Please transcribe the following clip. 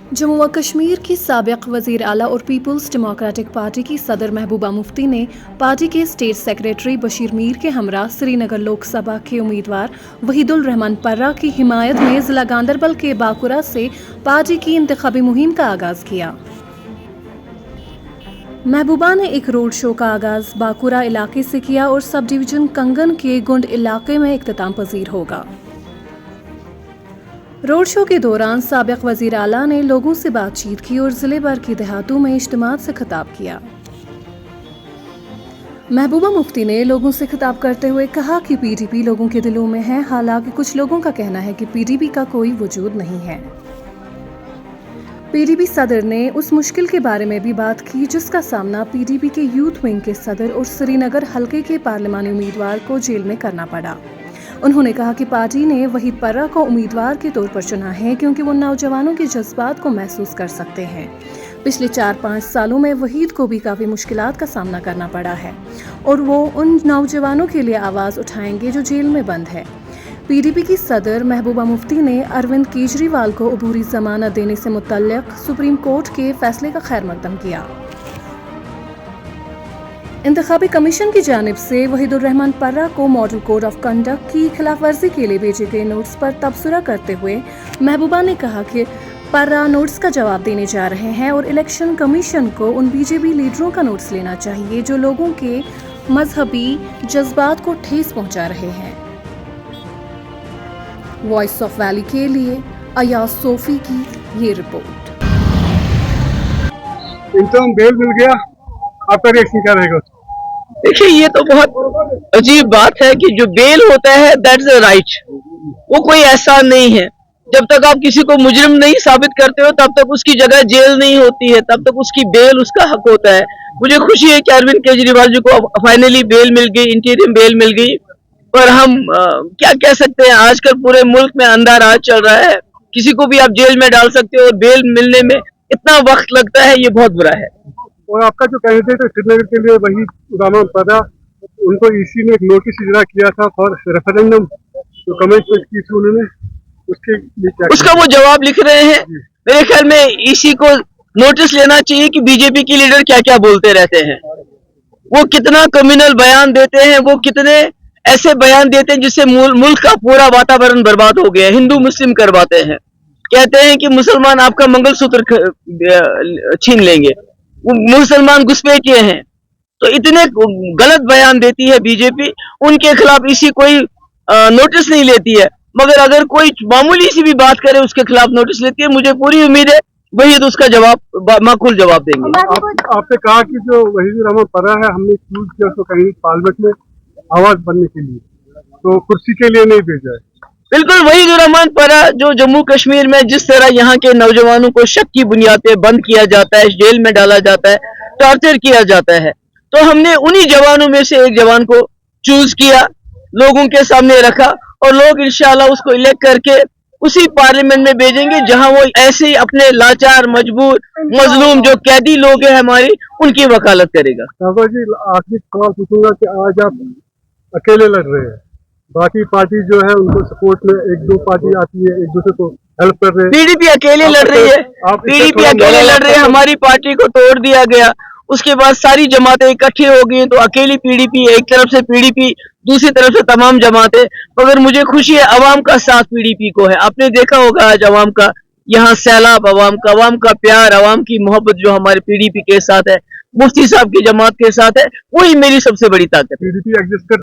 जम्मू व कश्मीर की साबिक वज़ीर आला और पीपल्स डेमोक्रेटिक पार्टी की सदर महबूबा मुफ्ती ने पार्टी के स्टेट सेक्रेटरी बशीर मीर के हमरा श्रीनगर लोकसभा के उम्मीदवार वहीदुल रहमान पर्रा की हिमायत में जिला गांदरबल के बाकुरा से पार्टी की इंतखाबी मुहिम का आगाज किया। महबूबा ने एक रोड शो का आगाज बाकुरा इलाके से किया और सब डिवीजन कंगन के गुंड इलाके में इख्तिताम पजीर होगा। रोड शो के दौरान साबिक वज़ीर आला ने लोगों से बातचीत की और जिले भर की देहातों में इज्तिमात से खिताब किया। महबूबा मुफ्ती ने लोगों से खिताब करते हुए कहा कि पीडीपी लोगों के दिलों में है, हालांकि कुछ लोगों का कहना है कि पीडीपी का कोई वजूद नहीं है। पीडीपी सदर ने उस मुश्किल के बारे में भी बात की जिसका सामना पीडीपी के यूथ विंग के सदर और श्रीनगर हलके के पार्लिमानी उम्मीदवार को जेल में करना पड़ा। उन्होंने कहा कि पार्टी ने वहीद पर्रा को उम्मीदवार के तौर पर चुना है क्योंकि वो नौजवानों के जज्बात को महसूस कर सकते हैं। पिछले 4-5 सालों में वहीद को भी काफ़ी मुश्किलात का सामना करना पड़ा है और वो उन नौजवानों के लिए आवाज़ उठाएंगे जो जेल में बंद है। पीडीपी की सदर महबूबा मुफ्ती ने अरविंद केजरीवाल को अबूरी जमानत देने से मुतल्लिक सुप्रीम कोर्ट के फैसले का खैर मकदम किया। इंतखाबी कमीशन की जानिब से वहीदुल रहमान पर्रा को मॉडल कोड ऑफ कंडक्ट की खिलाफ वर्जी के लिए भेजे गए नोट्स पर तबसरा करते हुए महबूबा ने कहा कि पर्रा नोट्स का जवाब देने जा रहे हैं और इलेक्शन कमीशन को उन बीजेपी लीडरों का नोट्स लेना चाहिए जो लोगों के मजहबी जज्बात को ठेस पहुंचा रहे हैं। वॉइस ऑफ वैली के लिए अयाज सोफी की ये रिपोर्ट। इनको बेल मिल गया, आपका रिएक्शन क्या रहेगा? देखिए, ये तो बहुत अजीब बात है कि जो बेल होता है दैट्स अ राइट, वो कोई एहसान नहीं है। जब तक आप किसी को मुजरिम नहीं साबित करते हो तब तक उसकी जगह जेल नहीं होती है, तब तक उसकी बेल उसका हक होता है। मुझे खुशी है कि अरविंद केजरीवाल जी को फाइनली बेल मिल गई, इंटीरियम बेल मिल गई। पर हम क्या कह सकते हैं, आजकल पूरे मुल्क में अंधा राज चल रहा है, किसी को भी आप जेल में डाल सकते हो और बेल मिलने में इतना वक्त लगता है, ये बहुत बुरा है। और आपका जो कैंडिडेट है श्रीनगर के लिए वहीदुल रहमान पर्रा, उनको ईसी ने एक नोटिस इजरा किया था फॉर रेफरेंडम, जो कमेंटमेंट की थी उन्होंने, उसके लिए क्या उसका वो जवाब लिख रहे हैं। मेरे ख्याल में ईसी को नोटिस लेना चाहिए कि बीजेपी के लीडर क्या क्या बोलते रहते हैं, वो कितना कम्युनल बयान देते हैं, वो कितने ऐसे बयान देते हैं जिससे मुल्क का पूरा वातावरण बर्बाद हो गया। हिंदू मुस्लिम करवाते हैं, कहते हैं कि मुसलमान आपका मंगलसूत्र छीन लेंगे, मुसलमान घुसपैठिए हैं। तो इतने गलत बयान देती है बीजेपी, उनके खिलाफ इसी कोई नोटिस नहीं लेती है, मगर अगर कोई मामूली सी भी बात करे उसके खिलाफ नोटिस लेती है। मुझे पूरी उम्मीद है वही तो उसका जवाब माकूल जवाब देंगे। आपने कहा कि जो वहीदुल रहमान पर्रा है, हमने चूज किया उसको कैंडिडेट पार्लियामेंट में आवाज बनने के लिए, तो कुर्सी के लिए नहीं भेजा है। बिल्कुल, वहीदुल रहमान पर्रा जो जम्मू कश्मीर में जिस तरह यहाँ के नौजवानों को शक की बुनियाद पे बंद किया जाता है, जेल में डाला जाता है, टॉर्चर किया जाता है, तो हमने उन्हीं जवानों में से एक जवान को चूज किया, लोगों के सामने रखा और लोग इंशाल्लाह उसको इलेक्ट करके उसी पार्लियामेंट में भेजेंगे जहां वो ऐसे ही अपने लाचार, मजबूर, मजलूम जो कैदी लोग हैं हमारी, उनकी वकालत करेगा। साहब जी, आखिरी सवाल पूछूंगा कि आज आप अकेले लड़ रहे हैं, बाकी पार्टी जो है उनको सपोर्ट में 1-2 पार्टी आती है, एक दूसरे को हेल्प कर रहे हैं। पीडीपी अकेले लड़ रही है, पीडीपी अकेले लड़ रही है, हमारी पार्टी को तोड़ दिया गया, उसके बाद सारी जमातें इकट्ठी हो गई तो अकेली पीडीपी, एक तरफ से पीडीपी, दूसरी तरफ से तमाम जमातें। मगर मुझे खुशी है अवाम का साथ पीडीपी को है। आपने देखा होगा आज अवाम का यहाँ सैलाब, अवाम का प्यार, अवाम की मोहब्बत जो हमारे पीडीपी के साथ है, मुफ्ती साहब की जमात के साथ है, वही मेरी सबसे बड़ी ताकत है। पीडीपी एग्जिस्ट कर